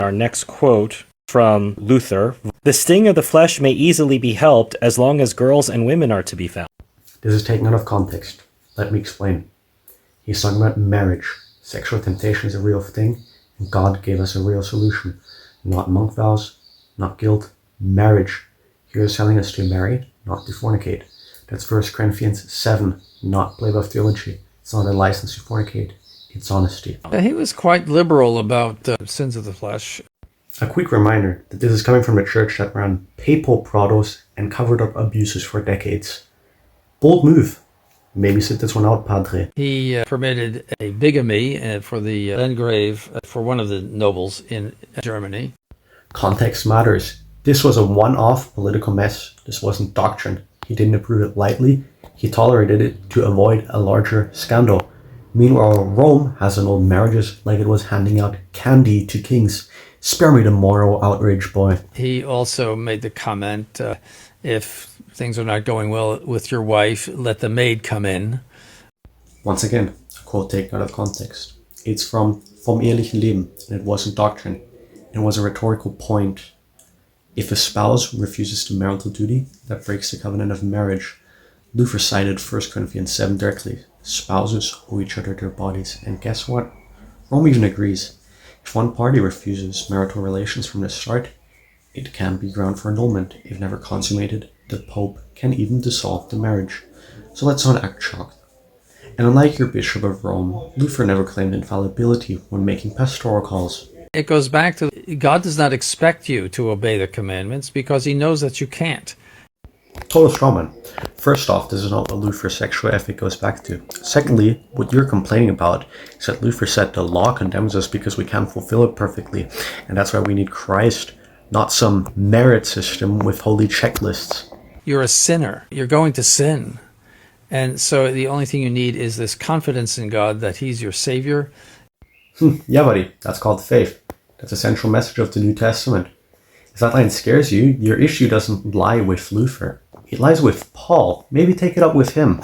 Our next quote from Luther: "The sting of the flesh may easily be helped as long as girls and women are to be found." This is taken out of context. Let me explain. He's talking about marriage. Sexual temptation is a real thing, and God gave us a real solution. Not monk vows, not guilt, marriage. He was telling us to marry, not to fornicate. That's 1 Corinthians 7, not play above theology. It's not a license to fornicate, it's honesty. He was quite liberal about sins of the flesh. A quick reminder that this is coming from a church that ran papal protos and covered up abuses for decades. Bold move. Maybe sit this one out, Padre. He permitted a bigamy for the Landgrave for one of the nobles in Germany. Context matters. This was a one-off political mess. This wasn't doctrine. He didn't approve it lightly. He tolerated it to avoid a larger scandal. Meanwhile, Rome has annulled marriages like it was handing out candy to kings. Spare me the moral outrage, boy. He also made the comment, if things are not going well with your wife, let the maid come in. Once again, a quote taken out of context. It's from Vom ehrlichen Leben, and it wasn't doctrine. It was a rhetorical point. If a spouse refuses to marital duty, that breaks the covenant of marriage. Luther cited 1 Corinthians 7 directly. Spouses owe each other their bodies. And guess what? Rome even agrees. If one party refuses marital relations from the start, it can be ground for annulment. If never consummated, the Pope can even dissolve the marriage. So let's not act shocked. And unlike your Bishop of Rome, Luther never claimed infallibility when making pastoral calls. It goes back to God does not expect you to obey the commandments because he knows that you can't. Total strawman. First off, this is not what Luther's sexual ethic goes back to. Secondly, what you're complaining about is that Luther said the law condemns us because we can't fulfill it perfectly, and that's why we need Christ, not some merit system with holy checklists. You're a sinner. You're going to sin. And so the only thing you need is this confidence in God that he's your Savior. Yeah, buddy, that's called faith. That's the central message of the New Testament. If that line scares you, your issue doesn't lie with Luther. It lies with Paul. Maybe take it up with him.